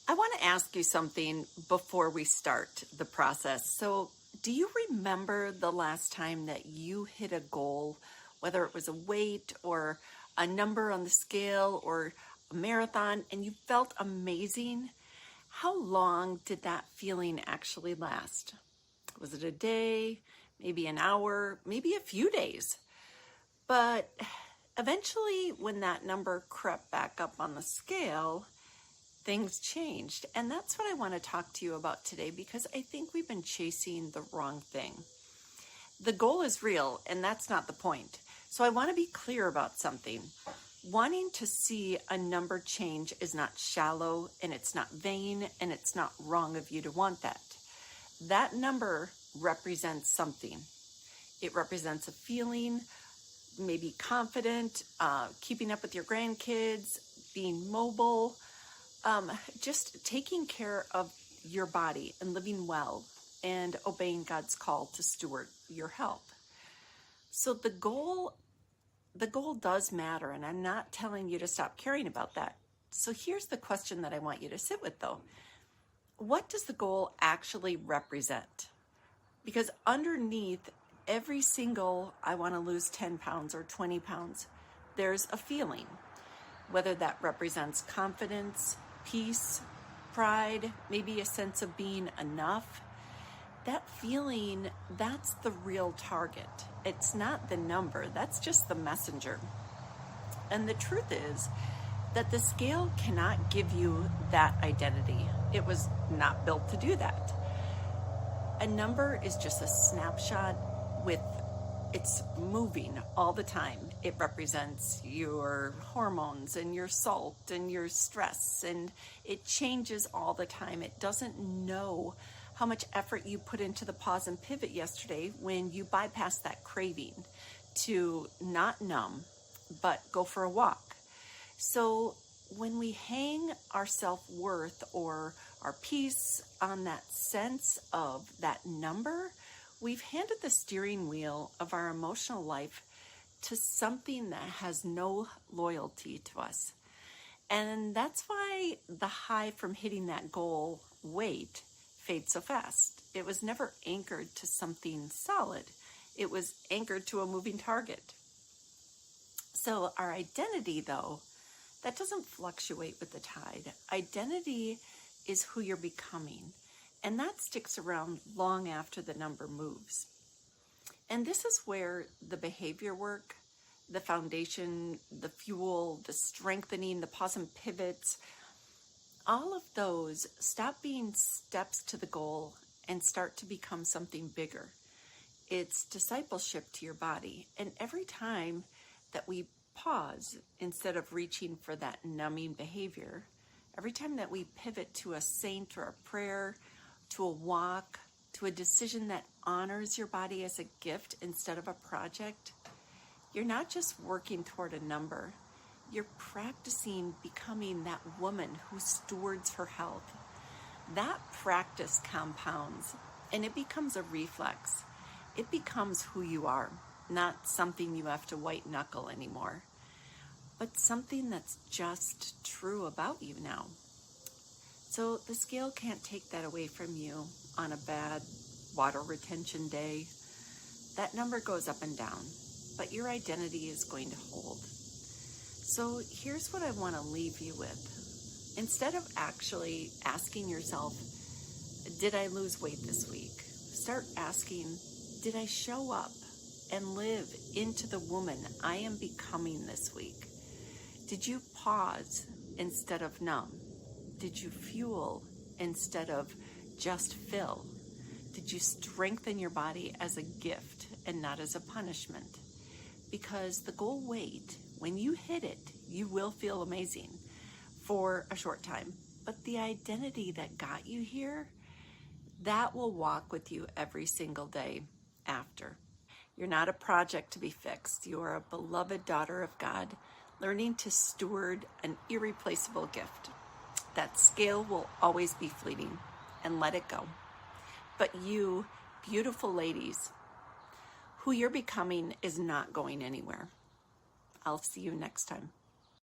I want to ask you something before we start the process. So, do you remember the last time that you hit a goal, whether it was a weight or a number on the scale or a marathon, and you felt amazing? How long did that feeling actually last? Was it a day, maybe an hour, maybe a few days? But eventually, when that number crept back up on the scale, things changed. And that's what I want to talk to you about today, because I think we've been chasing the wrong thing. The goal is real, and that's not the point. So I want to be clear about something. Wanting to see a number change is not shallow, and it's not vain, and it's not wrong of you to want that. That number represents something. It represents a feeling, maybe confident, keeping up with your grandkids, being mobile, just taking care of your body and living well and obeying God's call to steward your health. So the goal does matter, and I'm not telling you to stop caring about that. So here's the question that I want you to sit with, though. What does the goal actually represent? Because underneath every single, I want to lose 10 pounds or 20 pounds, there's a feeling, whether that represents confidence, peace, pride, maybe a sense of being enough. That feeling, that's the real target. It's not the number, that's just the messenger. And the truth is that the scale cannot give you that identity. It was not built to do that. A number is just a snapshot it's moving all the time. It represents your hormones and your salt and your stress, and it changes all the time. It doesn't know how much effort you put into the pause and pivot yesterday when you bypassed that craving to not numb, but go for a walk. So when we hang our self-worth or our peace on that sense of that number, we've handed the steering wheel of our emotional life to something that has no loyalty to us. And that's why the high from hitting that goal weight fades so fast. It was never anchored to something solid. It was anchored to a moving target. So our identity, though, that doesn't fluctuate with the tide. Identity is who you're becoming. And that sticks around long after the number moves. And this is where the behavior work, the foundation, the fuel, the strengthening, the pause and pivots, all of those stop being steps to the goal and start to become something bigger. It's discipleship to your body. And every time that we pause instead of reaching for that numbing behavior, every time that we pivot to a saint or a prayer, to a walk, to a decision that honors your body as a gift instead of a project, you're not just working toward a number. You're practicing becoming that woman who stewards her health. That practice compounds, and it becomes a reflex. It becomes who you are, not something you have to white knuckle anymore, but something that's just true about you now. So the scale can't take that away from you on a bad water retention day. That number goes up and down, but your identity is going to hold. So here's what I want to leave you with. Instead of actually asking yourself, did I lose weight this week? Start asking, did I show up and live into the woman I am becoming this week? Did you pause instead of numb? Did you fuel instead of just fill? Did you strengthen your body as a gift and not as a punishment? Because the goal weight, when you hit it, you will feel amazing for a short time. But the identity that got you here, that will walk with you every single day after. You're not a project to be fixed. You are a beloved daughter of God, learning to steward an irreplaceable gift. That scale will always be fleeting, and let it go. But you, beautiful ladies, who you're becoming is not going anywhere. I'll see you next time.